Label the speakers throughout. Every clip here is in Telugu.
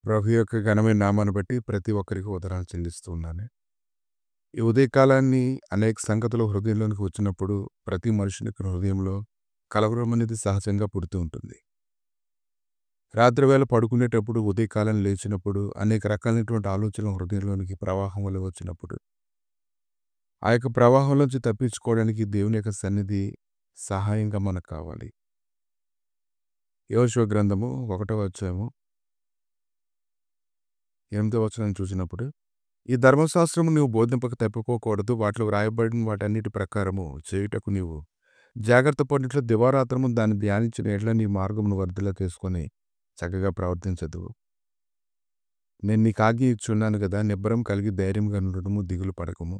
Speaker 1: ప్రభు యొక్క ఘనమైన నామాన్ని బట్టి ప్రతి ఒక్కరికి ఉదరాలు చెల్లిస్తూ ఉన్నాను. ఈ ఉదయకాలాన్ని అనేక సంగతులు హృదయంలోనికి వచ్చినప్పుడు ప్రతి మనుషునికి హృదయంలో కలవరం అనేది సహజంగా పుడుతూ ఉంటుంది. రాత్రి వేళ పడుకునేటప్పుడు ఉదయకాలం లేచినప్పుడు అనేక రకాలైనటువంటి ఆలోచనలు హృదయంలోనికి ప్రవాహం వల్ల వచ్చినప్పుడు ఆ యొక్క ప్రవాహంలోంచి తప్పించుకోవడానికి దేవుని యొక్క సన్నిధి సహాయంగా మనకు కావాలి. యోషువ గ్రంథము 1వ అధ్యాయము 8వ వచనం చూసినప్పుడు, ఈ ధర్మశాస్త్రము నీవు బోధింపక తప్పుకోకూడదు, వాటిలో వ్రాయబడిన వాటన్నిటి ప్రకారము చేయుటకు నీవు జాగ్రత్త పడినట్లు దివారాత్రము దాన్ని ధ్యానించిన ఎడ్ల నీ మార్గమును వర్ధిల్ల తీసుకొని చక్కగా ప్రవర్తించదు. నేను నీకు ఆజ్ఞ ఇచ్చున్నాను కదా, నిబ్బరం కలిగి ధైర్యంగా ఉండడము, దిగులు పడకము,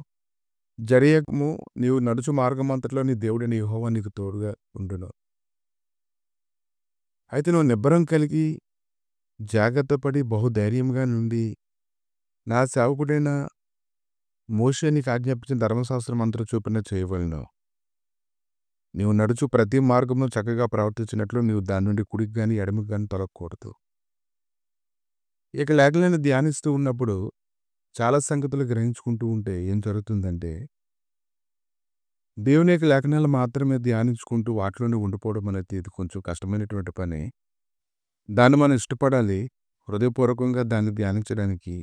Speaker 1: జరియకము, నీవు నడుచు మార్గమంతట్లో నీ దేవుడైన యెహోవా నీకు తోడుగా ఉండును. అయితే నువ్వు నిబ్బరం కలిగి జాగ్రత్త పడి బహుధైర్యంగా నుండి నా సేవకుడైన మోషే నీకు ఆజ్ఞాపించిన ధర్మశాస్త్రం అంతా చూపిన చేయవలను. నీవు నడుచు ప్రతి మార్గమును చక్కగా ప్రవర్తించినట్లు నీవు దాని నుండి కుడికి కానీ ఎడమకి కానీ తొలగకూడదు. ఇక లేఖలను ధ్యానిస్తూ ఉన్నప్పుడు చాలా సంగతులు గ్రహించుకుంటూ ఉంటే ఏం జరుగుతుందంటే, దేవుని యొక్క లేఖనాలు మాత్రమే ధ్యానించుకుంటూ వాటిలోనే ఉండిపోవడం అనేది ఇది కొంచెం కష్టమైనటువంటి పని. దాన్ని మనం ఇష్టపడాలి. హృదయపూర్వకంగా దాన్ని ధ్యానించడానికి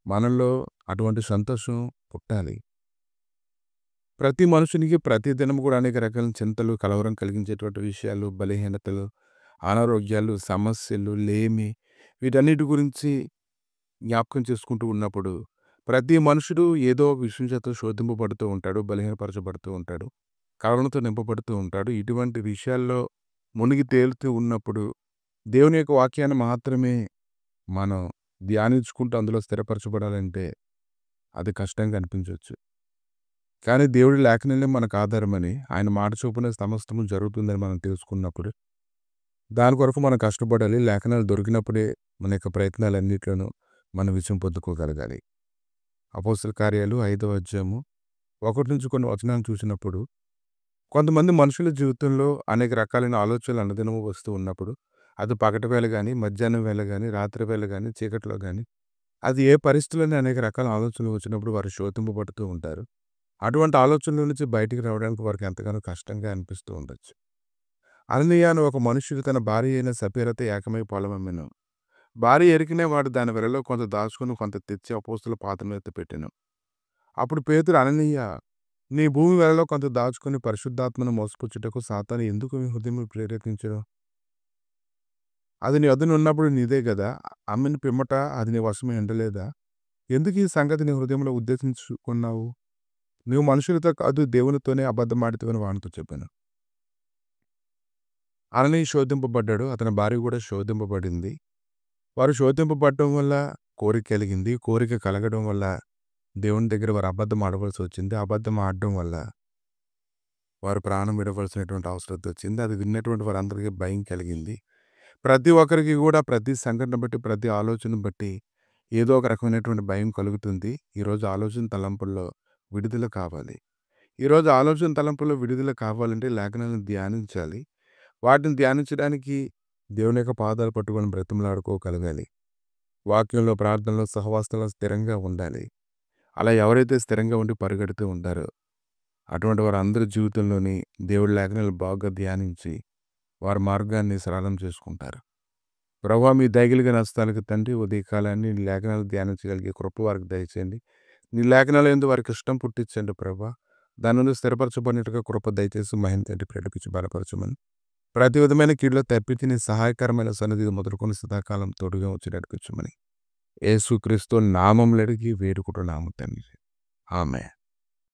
Speaker 1: మనలో అటువంటి సంతోషం పుట్టాలి. ప్రతి మనుషునికి ప్రతి దినం కూడా అనేక రకాల చింతలు, కలవరం కలిగించేటువంటి విషయాలు, బలహీనతలు, అనారోగ్యాలు, సమస్యలు, లేమి, వీటన్నిటి గురించి జ్ఞాపకం చేసుకుంటూ ఉన్నప్పుడు ప్రతి మనుషుడు ఏదో విషయం చేత శోధింపబడుతూ ఉంటాడు, బలహీనపరచబడుతూ ఉంటాడు, కలవరంతో నింపబడుతూ ఉంటాడు. ఇటువంటి విషయాల్లో మునిగి తేలుతూ ఉన్నప్పుడు దేవుని యొక్క వాక్యాన్ని మాత్రమే మనం ధ్యానించుకుంటూ అందులో స్థిరపరచబడాలంటే అది కష్టంగా అనిపించవచ్చు. కానీ దేవుడి లేఖనాలే మనకు ఆధారమని, ఆయన మాట చొప్పున సమస్తము జరుగుతుందని మనం తెలుసుకున్నప్పుడు దాని కొరకు మనం కష్టపడాలి. లేఖనాలు దొరికినప్పుడే మన యొక్క ప్రయత్నాలన్నిట్లోనూ మనం విజయం పొందుకోగలగాలి. అపోస్తల కార్యాలు 5వ అధ్యాయము 1 నుంచి కొన్ని వచనాలు చూసినప్పుడు, కొంతమంది మనుషుల జీవితంలో అనేక రకాలైన ఆలోచనలు అనుదినము వస్తూ ఉన్నప్పుడు, అది పగటి వేళ కానీ, మధ్యాహ్నం వేళ కానీ, రాత్రి వేళ కానీ, చీకట్లో కానీ, అది ఏ పరిస్థితుల్లోనే అనేక రకాల ఆలోచనలు వచ్చినప్పుడు వారు శోధింపబడుతూ ఉంటారు. అటువంటి ఆలోచనల నుంచి బయటికి రావడానికి వారికి ఎంతగానో కష్టంగా అనిపిస్తూ ఉండొచ్చు. అననీయ అను ఒక మనుష్యుడు తన భార్య అయిన సపీరతో ఏకమై పొలం అమ్మెను. భార్య ఎరికినే వాడు దాని వెలలో కొంత దాచుకుని కొంత తెచ్చి అపోస్తలుల పాదముల మీద పెట్టెను. అప్పుడు పేతురు, అననీయ, నీ భూమి వెలలో కొంత దాచుకుని పరిశుద్ధాత్మను మోసపుచ్చుటకు సాతాను ఎందుకు నీ హృదయమును ప్రేరేపించెను? అది నీ వద్ద ఉన్నప్పుడు నీదే గదా, అమ్మిన పిమ్మట అది నీ వశము ఉండలేదా? ఎందుకు ఈ సంగతి నీ హృదయంలో ఉద్దేశించుకున్నావు? నువ్వు మనుషులతో కాదు దేవునితోనే అబద్ధమాడితివని వానితో చెప్పాను. అననీయ శోధింపబడ్డాడు, అతని భార్య కూడా శోధింపబడింది. వారు శోధింపబడటం వల్ల కోరిక కలిగింది. కోరిక కలగడం వల్ల దేవుని దగ్గర వారు అబద్ధం ఆడవలసి వచ్చింది. అబద్ధం ఆడడం వల్ల వారు ప్రాణం విడవలసినటువంటి అవసరం వచ్చింది. అది విన్నటువంటి వారందరికీ భయం కలిగింది. ప్రతి ఒక్కరికి కూడా ప్రతి సంఘటన బట్టి, ప్రతి ఆలోచన బట్టి ఏదో ఒక రకమైనటువంటి భయం కలుగుతుంది. ఈరోజు ఆలోచన తలంపుల్లో విడుదల కావాలి. ఈరోజు ఆలోచన తలంపుల్లో విడుదల కావాలంటే లేఖనాలను ధ్యానించాలి. వాటిని ధ్యానించడానికి దేవుని యొక్క పాదాలు పట్టుకొని బ్రతిమలాడుకోగలగాలి. వాక్యంలో, ప్రార్థనలో, సహవాసంలో స్థిరంగా ఉండాలి. అలా ఎవరైతే స్థిరంగా ఉండి పరిగెడుతూ ఉంటారో అటువంటి వారు అందరి జీవితంలోని దేవుడి లేఖనాలు బాగా ధ్యానించి వారి మార్గాన్ని సరళం చేసుకుంటారు. ప్రభువా, మీ దయగలిగిన నష్టాలకు తండ్రి, ఉదయకాలాన్ని నీ లేఖనాలు ధ్యానించగలిగే కృప వారికి దయచేయండి. నీ లేఖనాలు ఎందు వారికి ఇష్టం పుట్టించండి ప్రభువా. దాని నుండి స్థిరపరచబడినట్టుగా కృప దయచేసి మహిమ తండ్రి ప్రేరేపించి బలపరచమని, ప్రతి విధమైన కీడులో తప్పించి నీ సహాయకరమైన సన్నిధి మొదలుకొని సదాకాలం తోడుగా వచ్చి నడిపించమని యేసుక్రీస్తు నామములో అడిగి వేడుకుంటున్నాము తండ్రి. ఆమేన్.